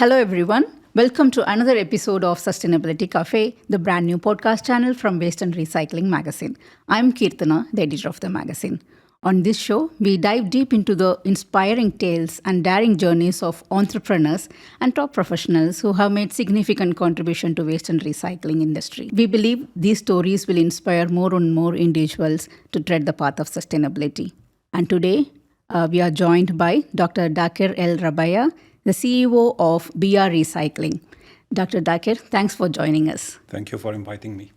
Hello, everyone. Welcome to another episode of Sustainability Cafe, the brand new podcast channel from Waste and Recycling magazine. I'm Kirtana, the editor of the magazine. On this show, we dive deep into the inspiring tales and daring journeys of entrepreneurs and top professionals who have made significant contribution to waste and recycling industry. We believe these stories will inspire more and more individuals to tread the path of sustainability. And today, we are joined by Dr. Daker El Rabaya, the CEO of BEEAH Recycling. Dr. Daker, thanks for joining us. Thank you for inviting me.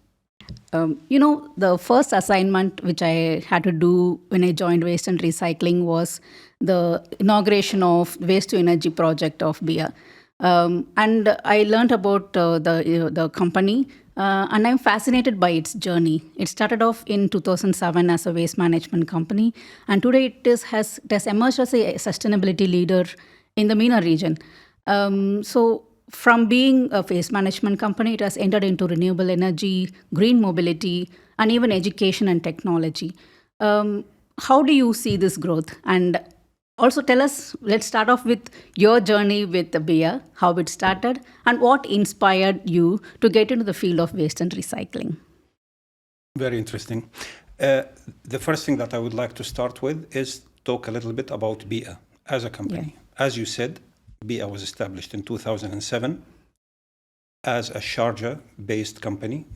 The first assignment which I had to do when I joined Waste and Recycling was the inauguration of Waste to Energy project of BEEAH. And I learned about the company, and I'm fascinated by its journey. It started off in 2007 as a waste management company, and today it has emerged as a sustainability leader in the MENA region. So from being a waste management company, it has entered into renewable energy, green mobility, and even education and technology. How do you see this growth? And also tell us, let's start off with your journey with the BEEAH, how it started, and what inspired you to get into the field of waste and recycling. Very interesting. The first thing that I would like to start with is talk a little bit about BEEAH as a company. Yeah. As you said, BEEAH was established in 2007 as a Sharjah-based company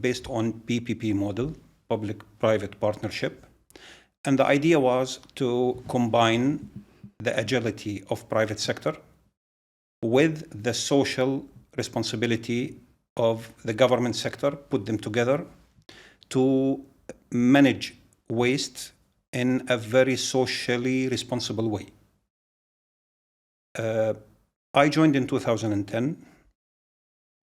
based on PPP model, public-private partnership. And the idea was to combine the agility of private sector with the social responsibility of the government sector, put them together to manage waste in a very socially responsible way. I joined in 2010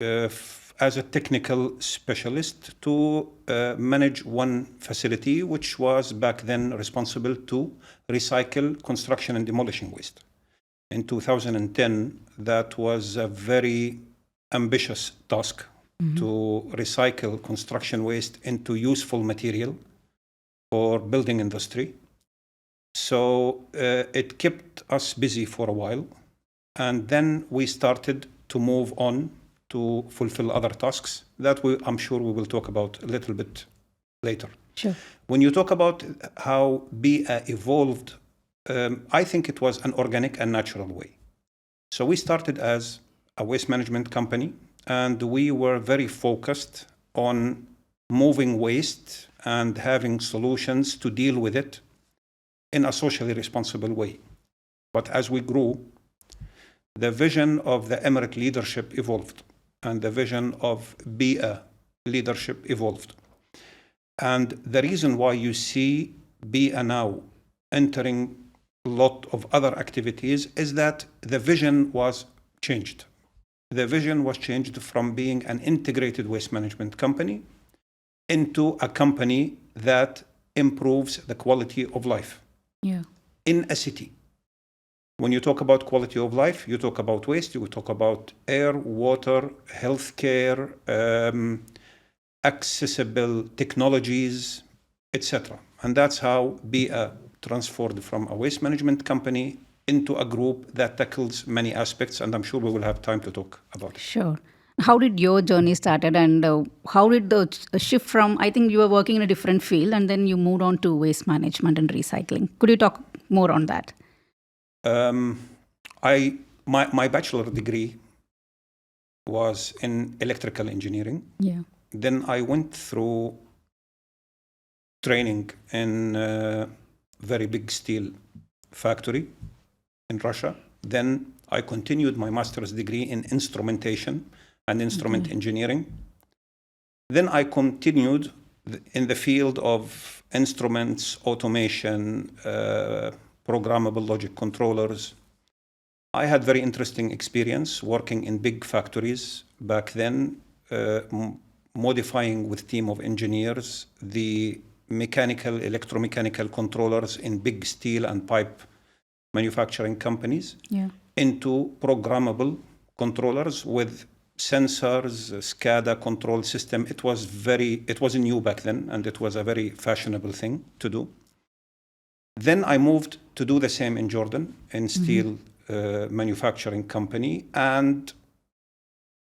as a technical specialist to manage one facility which was back then responsible to recycle construction and demolition waste. In 2010, that was a very ambitious task to recycle construction waste into useful material for building industry. So it kept us busy for a while, and then we started to move on to fulfill other tasks that I'm sure we will talk about a little bit later. Sure. When you talk about how BEEAH evolved, I think it was an organic and natural way. So we started as a waste management company, and we were very focused on moving waste and having solutions to deal with it in a socially responsible way. But as we grew, the vision of the Emirate leadership evolved, and the vision of BEEAH leadership evolved. And the reason why you see BEEAH now entering a lot of other activities is that the vision was changed. The vision was changed from being an integrated waste management company into a company that improves the quality of life. Yeah. In a city. When you talk about quality of life, you talk about waste, you talk about air, water, healthcare, accessible technologies, etc. And that's how BEEAH transformed from a waste management company into a group that tackles many aspects, and I'm sure we will have time to talk about it. Sure. How did your journey started, and how did the shift from, I think you were working in a different field and then you moved on to waste management and recycling. Could you talk more on that? My bachelor degree was in electrical engineering. Yeah. Then I went through training in a very big steel factory in Russia. Then I continued my master's degree in instrumentation and instrument engineering. Then I continued in the field of instruments, automation, programmable logic controllers. I had very interesting experience working in big factories back then, modifying with team of engineers the mechanical, electromechanical controllers in big steel and pipe manufacturing companies into programmable controllers with sensors, SCADA control system. It was new back then, and it was a very fashionable thing to do. Then I moved to do the same in Jordan, in steel manufacturing company. And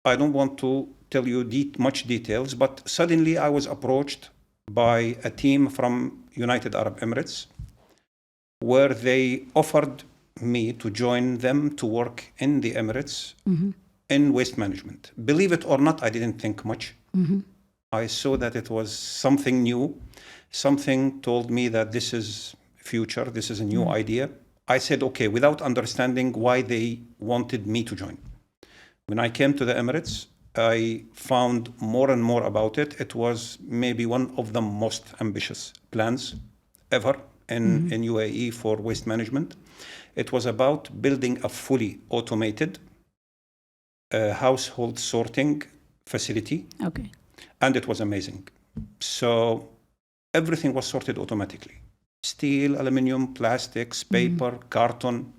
I don't want to tell you much details, but suddenly I was approached by a team from United Arab Emirates, where they offered me to join them to work in the Emirates in waste management. Believe it or not, I didn't think much. I saw that it was something new. Something told me that this is future, this is a new idea. I said, okay, without understanding why they wanted me to join. When I came to the Emirates, I found more and more about it. It was maybe one of the most ambitious plans ever in UAE for waste management. It was about building a fully automated household sorting facility. Okay. And it was amazing. So everything was sorted automatically. Steel, aluminum, plastics, paper, carton.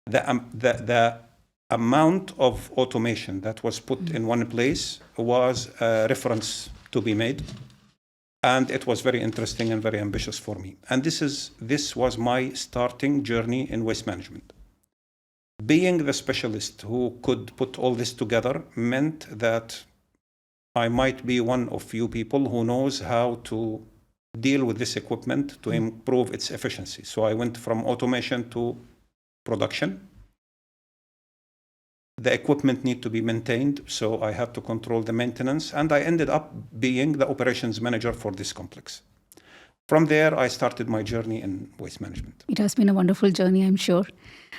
The amount of automation that was put in one place was a reference to be made. And it was very interesting and very ambitious for me. And this was my starting journey in waste management. Being the specialist who could put all this together meant that I might be one of few people who knows how to deal with this equipment to improve its efficiency. So I went from automation to production. The equipment need to be maintained, so I had to control the maintenance, and I ended up being the operations manager for this complex. From there, I started my journey in waste management. It has been a wonderful journey, I'm sure.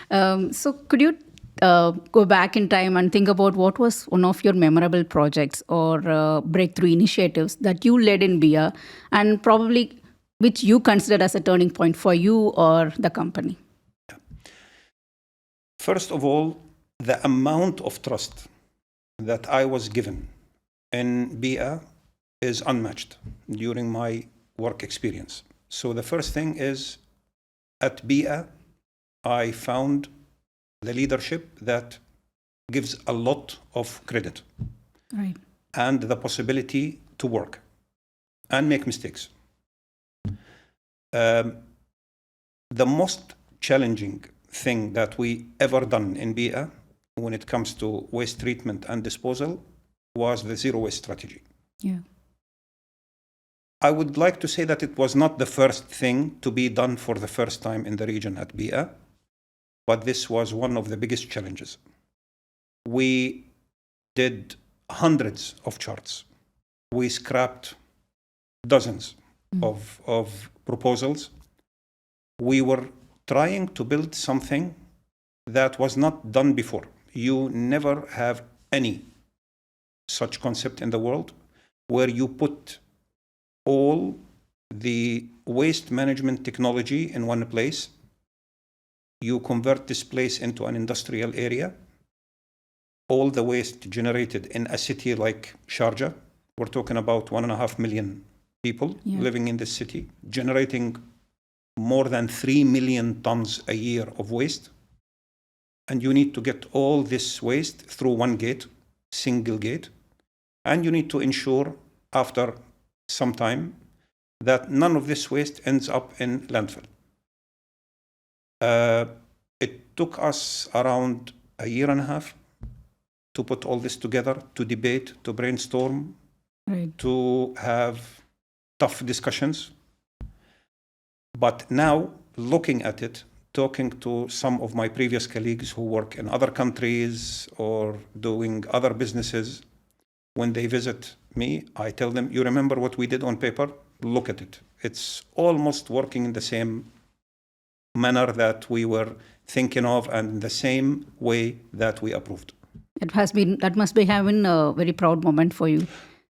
So could you go back in time and think about what was one of your memorable projects or breakthrough initiatives that you led in BEEAH, and probably which you considered as a turning point for you or the company? First of all, the amount of trust that I was given in BEEAH is unmatched during my work experience. So the first thing is, at BEEAH, I found the leadership that gives a lot of credit, right, and the possibility to work and make mistakes. The most challenging thing that we ever done in BEEAH when it comes to waste treatment and disposal was the zero waste strategy. Yeah. I would like to say that it was not the first thing to be done for the first time in the region at BEEAH, but this was one of the biggest challenges. We did hundreds of charts. We scrapped dozens of proposals. We were trying to build something that was not done before. You never have any such concept in the world where you put all the waste management technology in one place. You convert this place into an industrial area. All the waste generated in a city like Sharjah, we're talking about 1.5 million people living in this city, generating more than 3 million tons a year of waste. And you need to get all this waste through one gate, single gate. And you need to ensure after some time that none of this waste ends up in landfill. It took us around a year and a half to put all this together, to debate, to brainstorm, to have tough discussions. But now, looking at it, talking to some of my previous colleagues who work in other countries or doing other businesses, when they visit me, I tell them, you remember what we did on paper? Look at it. It's almost working in the same manner that we were thinking of and the same way that we approved. That must be having a very proud moment for you.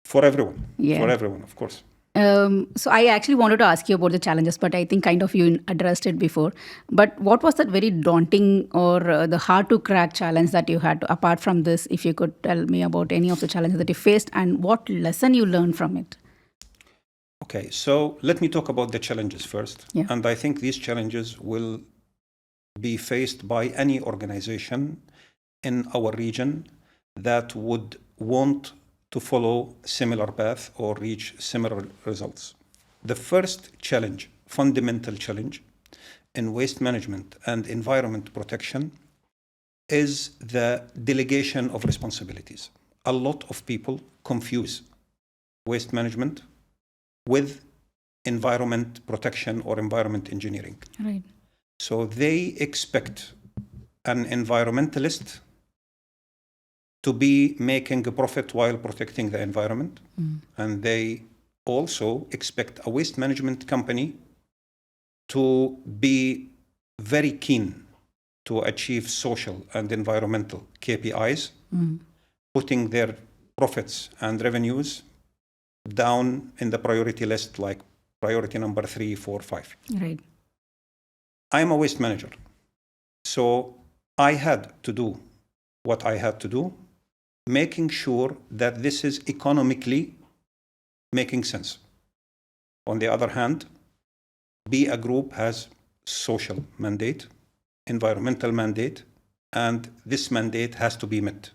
For everyone. Yeah. For everyone, of course. So I actually wanted to ask you about the challenges, but I think kind of you addressed it before. But what was that very daunting or the hard to crack challenge that you had, apart from this, if you could tell me about any of the challenges that you faced and what lesson you learned from it? Okay, so let me talk about the challenges first. Yeah. And I think these challenges will be faced by any organization in our region that would want to follow similar path or reach similar results. The first challenge, fundamental challenge in waste management and environment protection is the delegation of responsibilities. A lot of people confuse waste management with environment protection or environment engineering. Right. So they expect an environmentalist to be making a profit while protecting the environment. And they also expect a waste management company to be very keen to achieve social and environmental KPIs, putting their profits and revenues down in the priority list, like priority number 3, 4, 5. Right. I'm a waste manager. So I had to do what I had to do, making sure that this is economically making sense. On the other hand, BEEAH Group has social mandate, environmental mandate, and this mandate has to be met.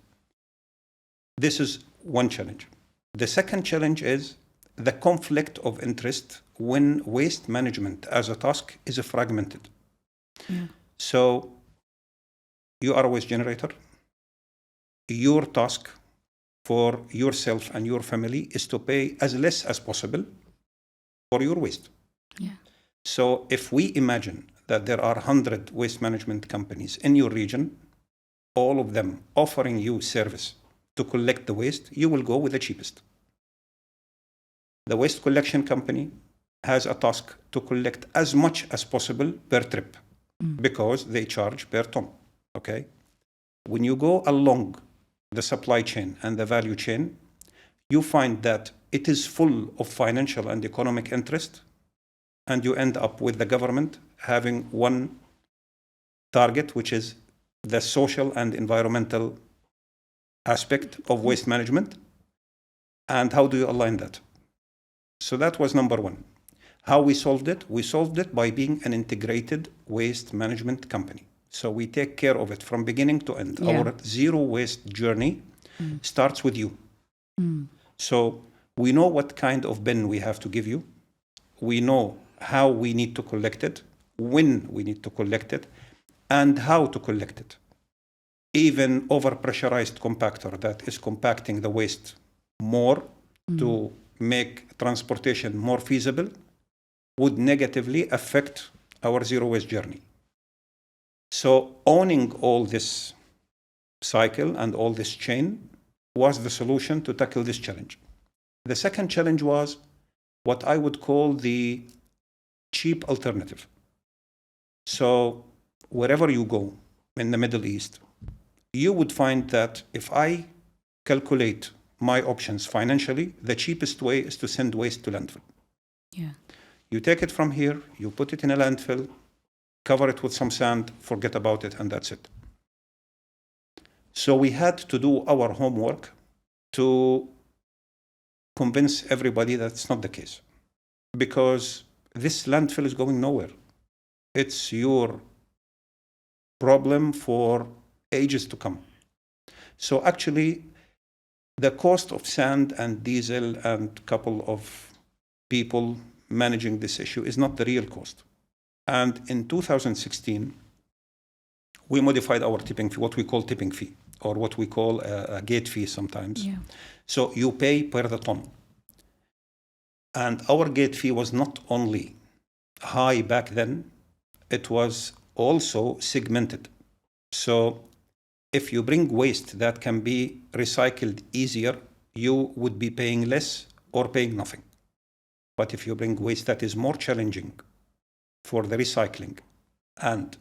This is one challenge. The second challenge is the conflict of interest when waste management as a task is fragmented. Yeah. So you are a waste generator. Your task for yourself and your family is to pay as less as possible for your waste. Yeah. So if we imagine that there are 100 waste management companies in your region, all of them offering you service to collect the waste, you will go with the cheapest. The waste collection company has a task to collect as much as possible per trip because they charge per ton. Okay? When you go along the supply chain and the value chain, you find that it is full of financial and economic interest, and you end up with the government having one target, which is the social and environmental aspect of waste management. And how do you align that? So that was number one. How we solved it? We solved it by being an integrated waste management company. So we take care of it from beginning to end. Yeah. Our zero waste journey starts with you. So we know what kind of bin we have to give you. We know how we need to collect it, when we need to collect it, and how to collect it. Even overpressurized compactor that is compacting the waste more to make transportation more feasible would negatively affect our zero waste journey. So owning all this cycle and all this chain was the solution to tackle this challenge. The second challenge was what I would call the cheap alternative. So wherever you go in the Middle East, you would find that if I calculate my options financially, the cheapest way is to send waste to landfill. Yeah. You take it from here, you put it in a landfill, cover it with some sand, forget about it, and that's it. So we had to do our homework to convince everybody that's not the case. Because this landfill is going nowhere. It's your problem for ages to come. So actually, the cost of sand and diesel and a couple of people managing this issue is not the real cost. And in 2016, we modified our tipping fee, what we call tipping fee, or what we call a gate fee sometimes. Yeah. So you pay per the ton. And our gate fee was not only high back then, it was also segmented. So if you bring waste that can be recycled easier, you would be paying less or paying nothing. But if you bring waste that is more challenging for the recycling and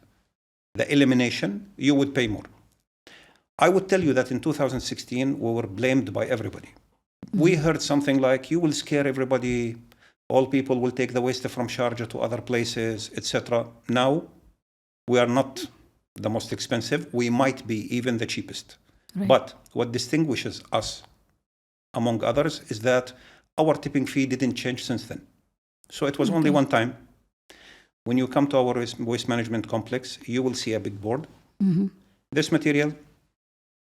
the elimination, you would pay more. I would tell you that in 2016, we were blamed by everybody. We heard something like, you will scare everybody, all people will take the waste from Sharjah to other places, etc. Now, we are not the most expensive. We might be even the cheapest. Right. But what distinguishes us, among others, is that our tipping fee didn't change since then. So it was only one time. When you come to our waste management complex, you will see a big board. This material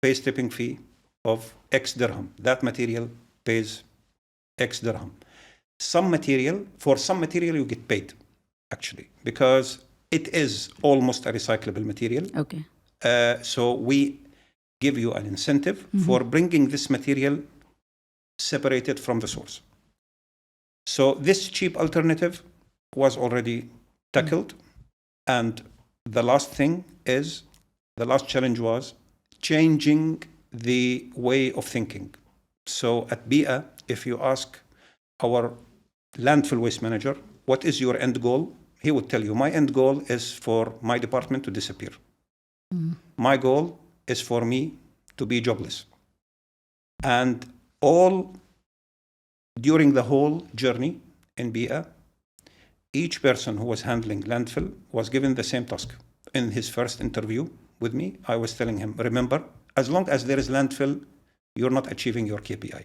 pays tipping fee of X dirham. That material pays X dirham. For some material you get paid, actually, because it is almost a recyclable material. Okay. So we give you an incentive for bringing this material separated from the source. So this cheap alternative was already tackled. And the last challenge was changing the way of thinking. So at BEEAH, if you ask our landfill waste manager, what is your end goal? He would tell you, my end goal is for my department to disappear. My goal is for me to be jobless. And during the whole journey in BEEAH, each person who was handling landfill was given the same task. In his first interview with me, I was telling him, remember, as long as there is landfill, you're not achieving your KPI.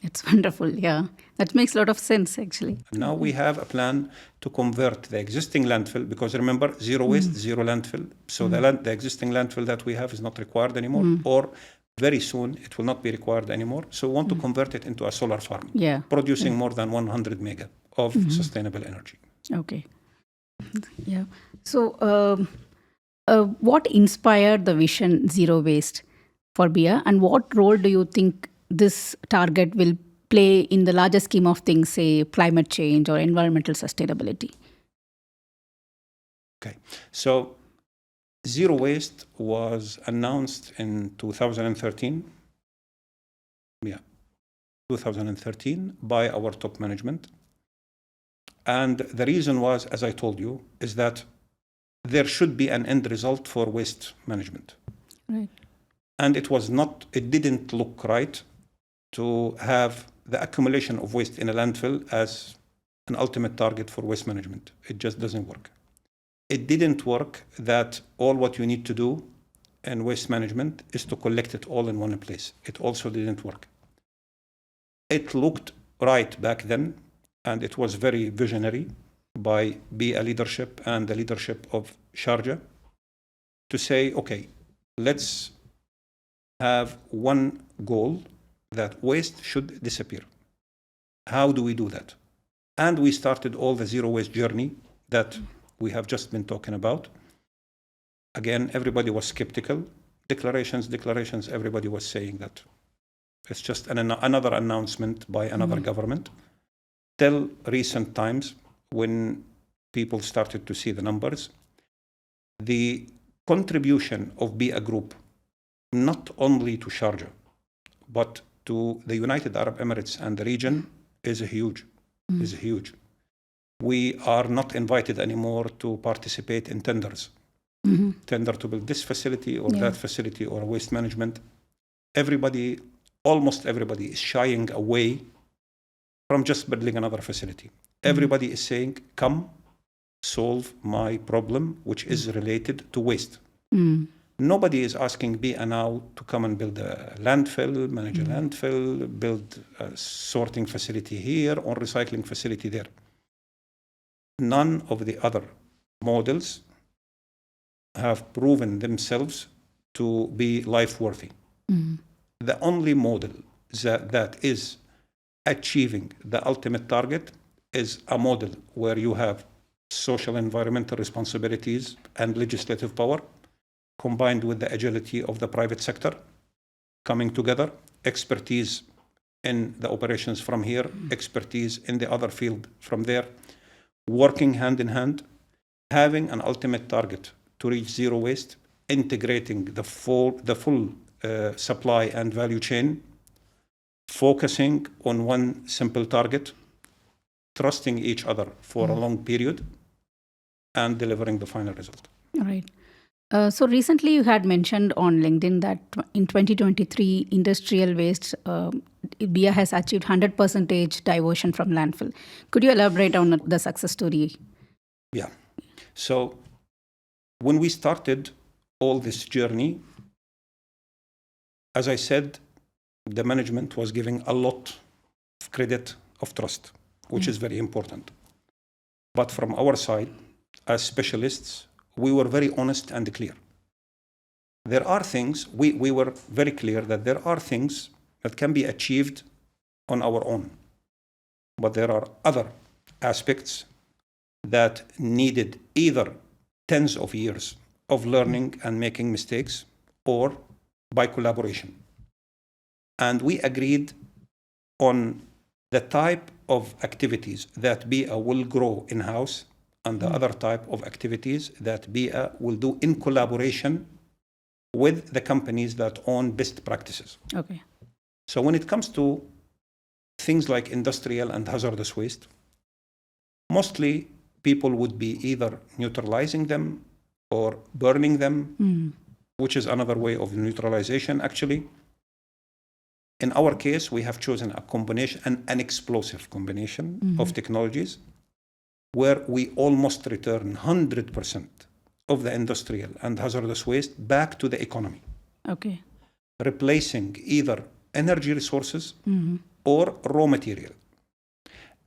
It's wonderful. Yeah, that makes a lot of sense, actually. Now we have a plan to convert the existing landfill, because remember, zero waste, zero landfill. So the existing landfill that we have is not required anymore, or very soon it will not be required anymore. So we want to convert it into a solar farm, producing more than 100 mega of sustainable energy. Okay. Yeah. So what inspired the vision zero waste for BEEAH, and what role do you think this target will play in the larger scheme of things, say climate change or environmental sustainability? Okay. So zero waste was announced in 2013. Yeah, 2013 by our top management. And the reason was, as I told you, is that there should be an end result for waste management. Right. And it didn't look right to have the accumulation of waste in a landfill as an ultimate target for waste management. It just doesn't work. It didn't work that all what you need to do in waste management is to collect it all in one place. It also didn't work. It looked right back then, and it was very visionary by BEEAH leadership and the leadership of Sharjah to say, okay, let's have one goal, that waste should disappear. How do we do that? And we started all the zero waste journey that we have just been talking about. Again, everybody was skeptical. Declarations, everybody was saying that it's just another announcement by another government. Till recent times, when people started to see the numbers, the contribution of BEEAH Group, not only to Sharjah, but to the United Arab Emirates and the region, is huge. We are not invited anymore to participate in tenders. Tender to build this facility or that facility or waste management. Almost everybody is shying away from just building another facility. Everybody is saying, come solve my problem, which is related to waste. Nobody is asking BEEAH now to come and build a landfill, manage a landfill, build a sorting facility here or recycling facility there. None of the other models have proven themselves to be life-worthy. The only model that is achieving the ultimate target is a model where you have social environmental responsibilities and legislative power combined with the agility of the private sector coming together, expertise in the operations from here, expertise in the other field from there, working hand in hand, having an ultimate target to reach zero waste, integrating the full supply and value chain, focusing on one simple target, trusting each other for a long period, and delivering the final result. All right. So recently you had mentioned on LinkedIn that in 2023, industrial waste, BEEAH has achieved 100% diversion from landfill. Could you elaborate on the success story? Yeah. So when we started all this journey, as I said, the management was giving a lot of credit of trust, which is very important. But from our side, as specialists, we were very honest and clear. There are things, we were very clear that there are things that can be achieved on our own. But there are other aspects that needed either tens of years of learning and making mistakes, or by collaboration. And we agreed on the type of activities that BEEAH will grow in-house and the other type of activities that BEEAH will do in collaboration with the companies that own best practices. Okay. So when it comes to things like industrial and hazardous waste, mostly people would be either neutralizing them or burning them, which is another way of neutralization, actually. In our case, we have chosen a combination, an explosive combination of technologies, where we almost return 100% of the industrial and hazardous waste back to the economy. Okay. Replacing either energy resources or raw material.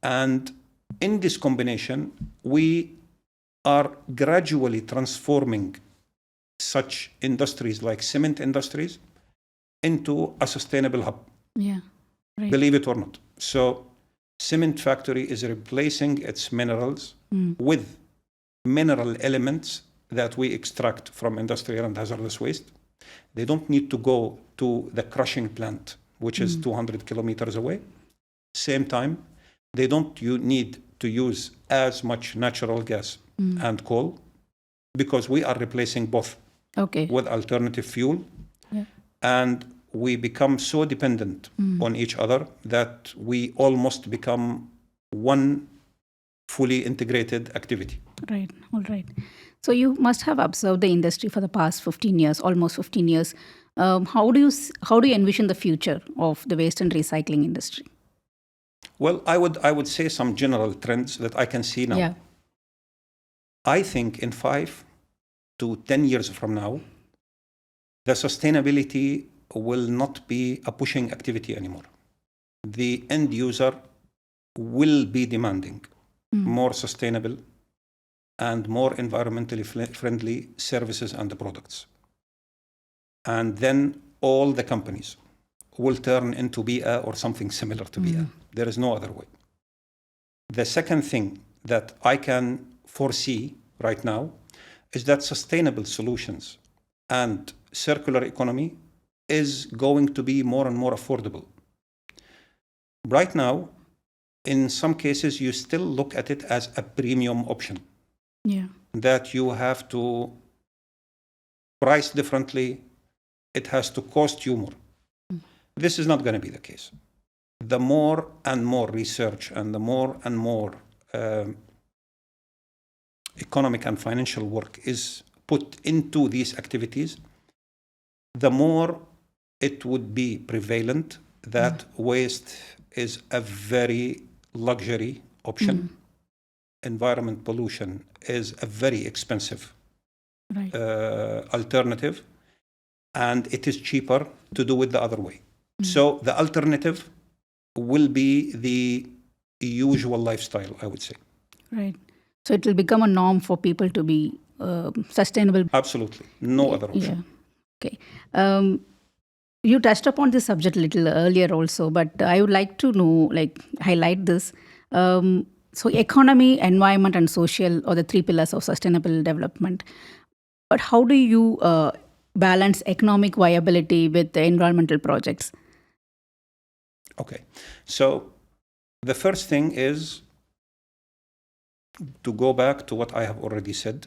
And in this combination, we are gradually transforming such industries like cement industries into a sustainable hub. Yeah. Right. Believe it or not. So cement factory is replacing its minerals with mineral elements that we extract from industrial and hazardous waste. They don't need to go to the crushing plant, which is 200 kilometers away. Same time, they don't need to use as much natural gas and coal, because we are replacing both with alternative fuel. Yeah. And we become so dependent on each other that we almost become one fully integrated activity. Right. All right. So you must have observed the industry for the past 15 years, almost 15 years. How do you envision the future of the waste and recycling industry? Well, I would say some general trends that I can see now. Yeah. I think in 5 to 10 years from now, the sustainability will not be a pushing activity anymore. The end user will be demanding more sustainable and more environmentally friendly services and products. And then all the companies will turn into BEEAH or something similar to BEEAH. There is no other way. The second thing that I can foresee right now is that sustainable solutions and circular economy is going to be more and more affordable. Right now, in some cases, you still look at it as a premium option. Yeah. That you have to price differently, it has to cost you more. This is not going to be the case. The more and more research and the more and more economic and financial work is put into these activities, the more it would be prevalent that waste is a very luxury option. Environment pollution is a very expensive alternative, and it is cheaper to do it the other way. So the alternative will be the usual lifestyle, I would say. Right. So it will become a norm for people to be sustainable. Absolutely. No other option. Yeah. Okay. You touched upon this subject a little earlier also, but I would like to know, highlight this. So economy, environment, and social are the 3 pillars of sustainable development. But how do you balance economic viability with the environmental projects? Okay. So the first thing is to go back to what I have already said.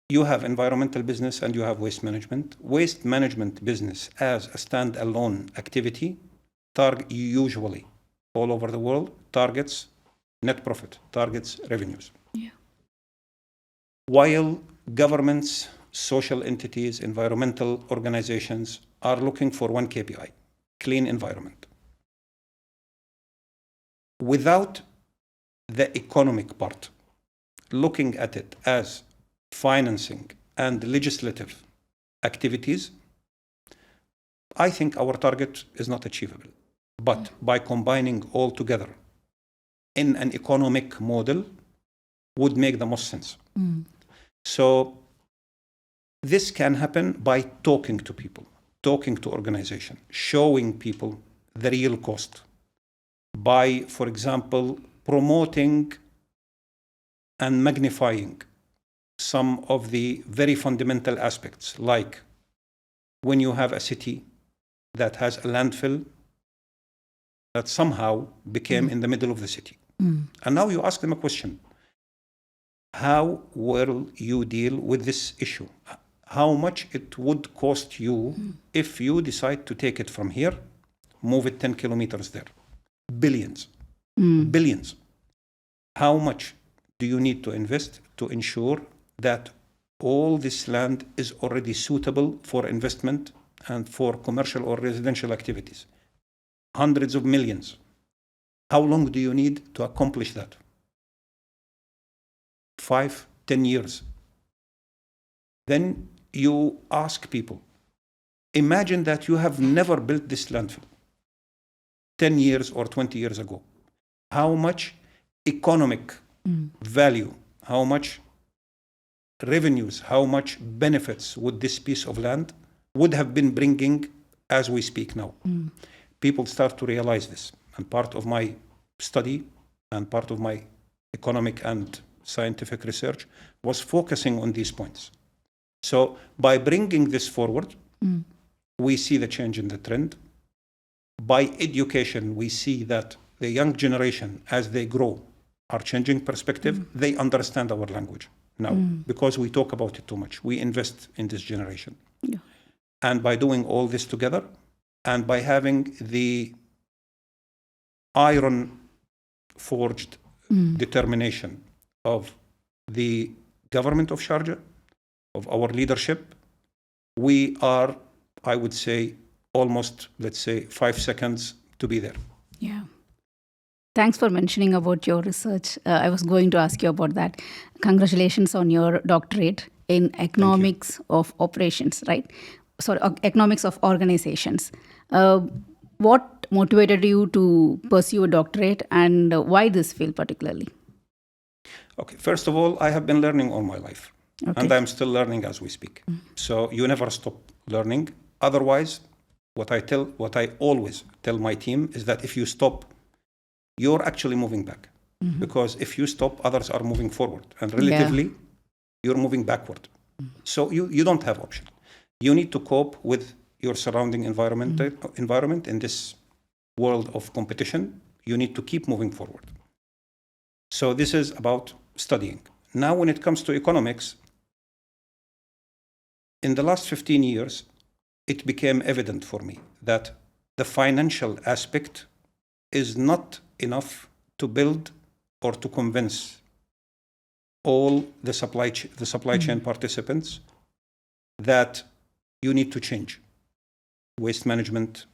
You have environmental business and you have waste management. Waste management business as a standalone activity usually all over the world targets net profit, targets revenues. Yeah. While governments, social entities, environmental organizations are looking for one KPI, clean environment. Without the economic part, looking at it as financing and legislative activities, I think our target is not achievable. But by combining all together in an economic model would make the most sense. So this can happen by talking to people, talking to organizations, showing people the real cost. By, for example, promoting and magnifying some of the very fundamental aspects, like when you have a city that has a landfill that somehow became in the middle of the city. And now you ask them a question. How will you deal with this issue? How much it would cost you if you decide to take it from here, move it 10 kilometers there? Billions. Billions. How much do you need to invest to ensure that all this land is already suitable for investment and for commercial or residential activities? Hundreds of millions. How long do you need to accomplish that? 5, 10 years. Then you ask people, imagine that you have never built this landfill 10 years or 20 years ago. How much economic value, how much revenues, how much benefits would this piece of land would have been bringing as we speak now? People start to realize this. And part of my study and part of my economic and scientific research was focusing on these points. So by bringing this forward, we see the change in the trend. By education, we see that the young generation, as they grow, are changing perspective. They understand our language now because we talk about it too much. We invest in this generation. Yeah. And by doing all this together and by having the iron forged determination of the government of Sharjah, of our leadership, we are, I would say, almost, let's say, 5 seconds to be there. Yeah. Thanks for mentioning about your research. I was going to ask you about that. Congratulations on your doctorate in economics of operations, right? Sorry, economics of organizations. What motivated you to pursue a doctorate and why this field particularly? Okay, first of all, I have been learning all my life. Okay. And I'm still learning as we speak. So you never stop learning. Otherwise, what I always tell my team is that if you stop, you're actually moving back. Because if you stop, others are moving forward. And relatively, you're moving backward. So you don't have option. You need to cope with your surrounding environment in this world of competition. You need to keep moving forward. So this is about studying. Now, when it comes to economics, in the last 15 years, it became evident for me that the financial aspect is not enough to build or to convince all the supply chain participants that you need to change waste management,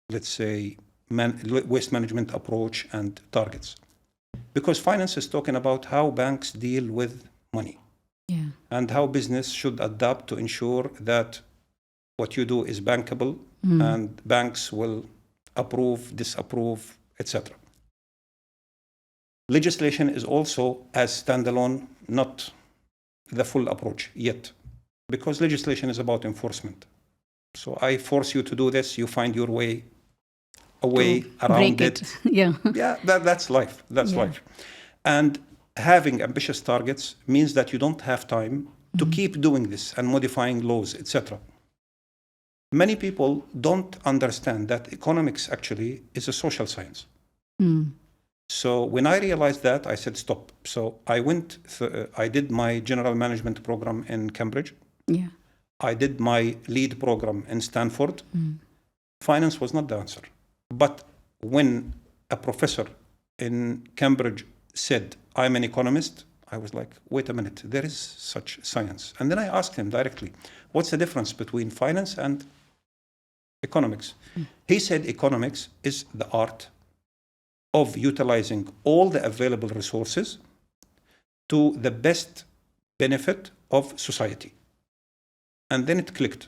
let's say, waste management approach and targets. Because finance is talking about how banks deal with money and how business should adapt to ensure that what you do is bankable and banks will approve, disapprove, etc. Legislation is also, as standalone, not the full approach yet, because legislation is about enforcement. So I force you to do this, you find your way around it. That's life. That's life. And having ambitious targets means that you don't have time to keep doing this and modifying laws, etc. Many people don't understand that economics actually is a social science. So when I realized that, I said, stop. So I I did my general management program in Cambridge. I did my lead program in Stanford. Finance was not the answer. But when a professor in Cambridge said, I'm an economist, I was like, wait a minute, there is such science. And then I asked him directly, what's the difference between finance and economics? He said economics is the art of utilizing all the available resources to the best benefit of society. And then it clicked,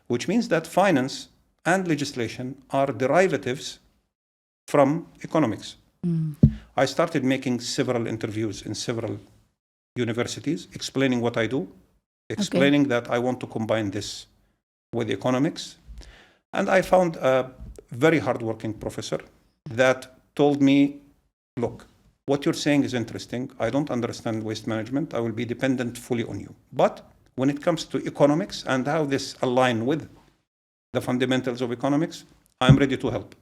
which means that finance and legislation are derivatives from economics. I started making several interviews in several universities, explaining what I do, explaining that I want to combine this with economics. And I found a very hardworking professor that told me, look, what you're saying is interesting. I don't understand waste management. I will be dependent fully on you. But when it comes to economics and how this align with the fundamentals of economics, I'm ready to help.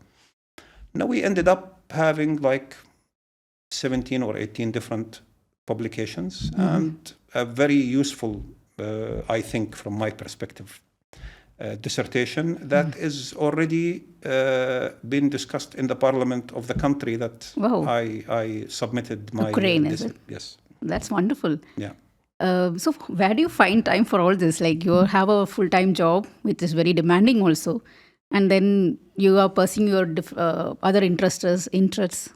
Now we ended up having like 17 or 18 different publications and a very useful, I think, from my perspective, dissertation that is already been discussed in the parliament of the country that Wow. I submitted my Ukraine, is it? Yes. That's wonderful. Yeah. So where do you find time for all this? Like you have a full-time job, which is very demanding also, and then you are pursuing your other interests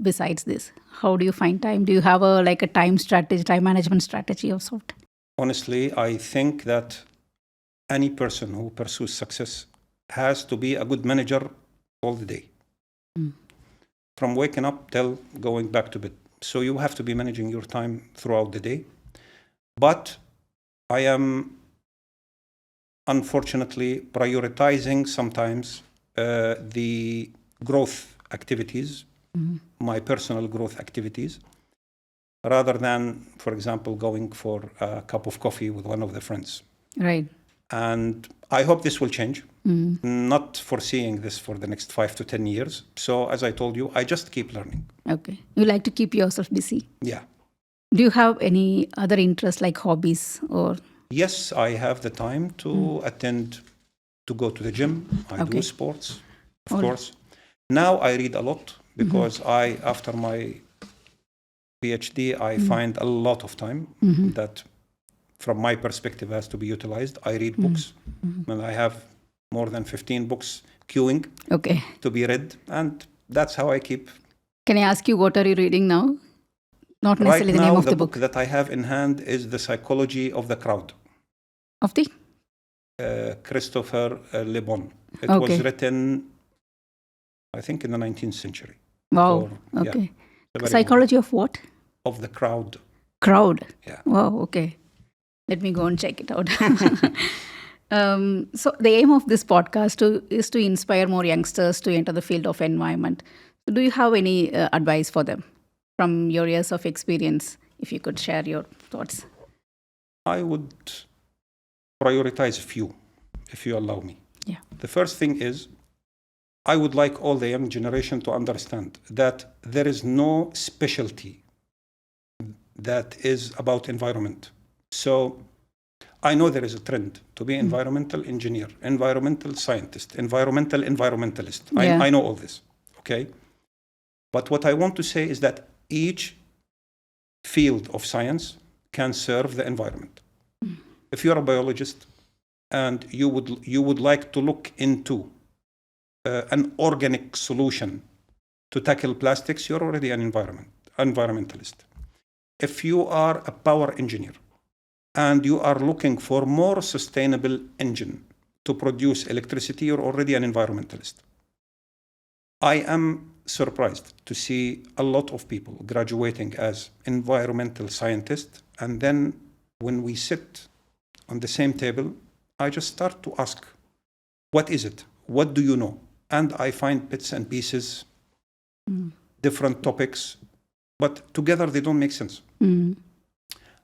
besides this. How do you find time? Do you have a time strategy, time management strategy of sort? Honestly, I think that any person who pursues success has to be a good manager all the day, from waking up till going back to bed. So you have to be managing your time throughout the day. But I am unfortunately prioritizing sometimes the growth activities, my personal growth activities, rather than, for example, going for a cup of coffee with one of the friends. Right. And I hope this will change. Not foreseeing this for the next 5 to 10 years. So as I told you, I just keep learning. Okay. You like to keep yourself busy. Yeah. Do you have any other interests like hobbies or? Yes, I have the time to to go to the gym. I do sports, of course. Now I read a lot because after my PhD, I find a lot of time that, from my perspective, has to be utilized. I read books, and I have more than 15 books queuing to be read, and that's how I keep. Can I ask you, what are you reading now? Not necessarily Right the name now, of the the book that I have in hand is The Psychology of the Crowd. Of the? Christopher Le Bon. It was written, I think, in the 19th century. Wow. Psychology of what? Of the crowd. Crowd. Yeah. Wow. Okay. Let me go and check it out. So the aim of this podcast is to inspire more youngsters to enter the field of environment. So do you have any advice for them from your years of experience? If you could share your thoughts. I would prioritize a few, if you allow me. Yeah. The first thing is, I would like all the young generation to understand that there is no specialty that is about environment. So I know there is a trend to be environmental engineer, environmental scientist, environmentalist. I know all this, okay? But what I want to say is that each field of science can serve the environment. If you're a biologist and you would like to look into an organic solution to tackle plastics, you're already an environmentalist. If you are a power engineer and you are looking for more sustainable engine to produce electricity, you're already an environmentalist. I am surprised to see a lot of people graduating as environmental scientists, and then when we sit on the same table, I just start to ask, what is it? What do you know? And I find bits and pieces, different topics, but together they don't make sense.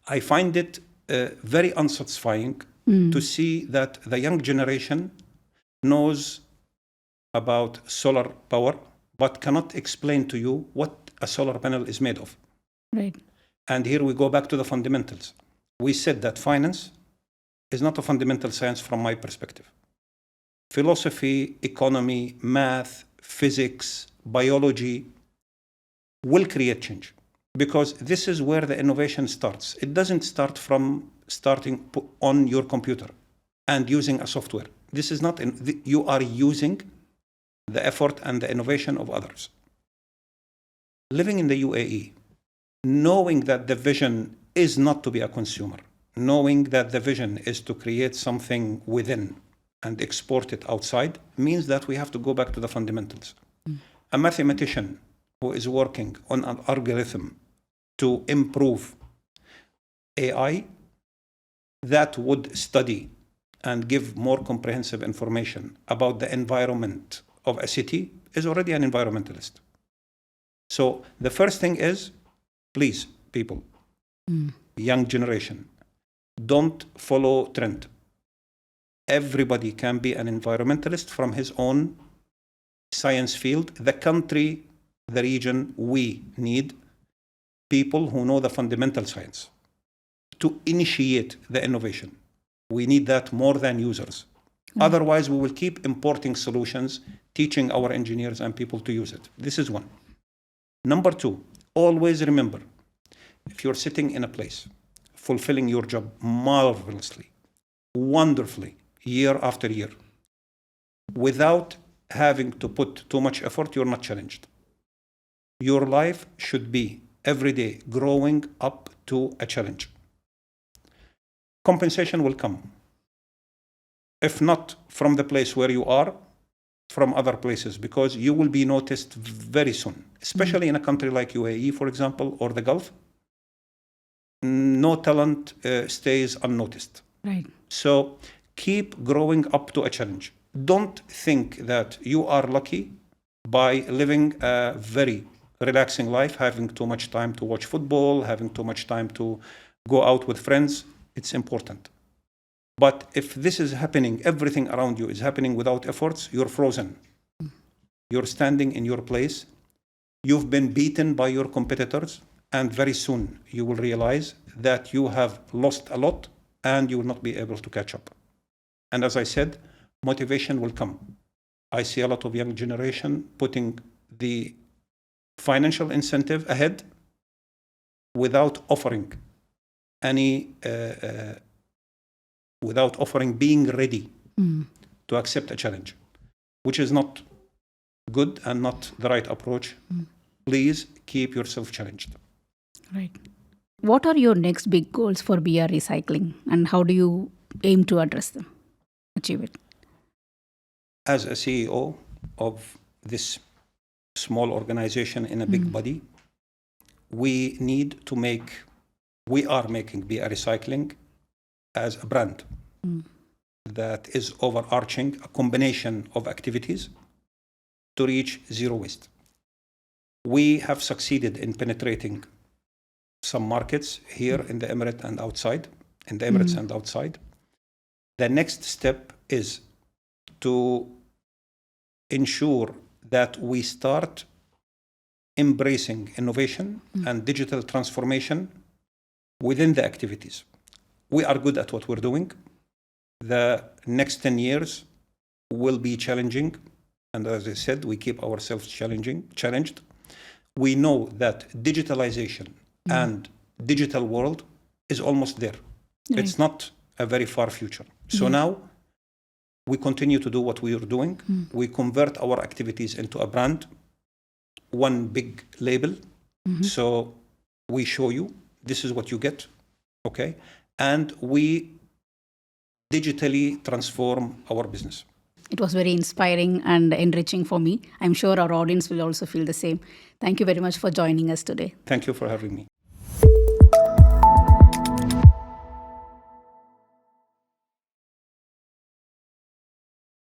I find it very unsatisfying to see that the young generation knows about solar power, but cannot explain to you what a solar panel is made of. Right. And here we go back to the fundamentals. We said that finance is not a fundamental science from my perspective. Philosophy, economy, math, physics, biology will create change, because this is where the innovation starts. It doesn't start from starting on your computer and using a software. This is not, you are using the effort and the innovation of others. Living in the UAE, knowing that the vision is not to be a consumer, knowing that the vision is to create something within and export it outside, means that we have to go back to the fundamentals. A mathematician who is working on an algorithm to improve AI that would study and give more comprehensive information about the environment of a city is already an environmentalist. So the first thing is, please, people, young generation, don't follow trend. Everybody can be an environmentalist from his own science field. The country, the region, we need people who know the fundamental science to initiate the innovation. We need that more than users. Otherwise, we will keep importing solutions, teaching our engineers and people to use it. This is one. Number two, always remember, if you're sitting in a place, fulfilling your job marvelously, wonderfully, year after year, without having to put too much effort, you're not challenged. Your life should be every day growing up to a challenge. Compensation will come. If not from the place where you are, from other places, because you will be noticed very soon, especially in a country like UAE, for example, or the Gulf. No talent stays unnoticed. Right. So keep growing up to a challenge. Don't think that you are lucky by living a very relaxing life, having too much time to watch football, having too much time to go out with friends. It's important. But if this is happening, everything around you is happening without efforts, you're frozen. You're standing in your place. You've been beaten by your competitors, and very soon you will realize that you have lost a lot and you will not be able to catch up. And as I said, motivation will come. I see a lot of young generation putting the financial incentive ahead without offering any without offering being ready to accept a challenge, which is not good and not the right approach. Please keep yourself challenged. Right. What are your next big goals for BEEAH Recycling, and how do you aim to address them, achieve it? As a CEO of this small organization in a big body, we are making BEEAH Recycling as a brand that is overarching a combination of activities to reach zero waste. We have succeeded in penetrating some markets here in the Emirates and outside. The next step is to ensure that we start embracing innovation and digital transformation within the activities. We are good at what we're doing. The next 10 years will be challenging. And as I said, we keep ourselves challenged. We know that digitalization and digital world is almost there. Right. It's not a very far future. So now we continue to do what we are doing. We convert our activities into a brand, one big label. So we show you, this is what you get, okay? And we digitally transform our business. It was very inspiring and enriching for me. I'm sure our audience will also feel the same. Thank you very much for joining us today. Thank you for having me.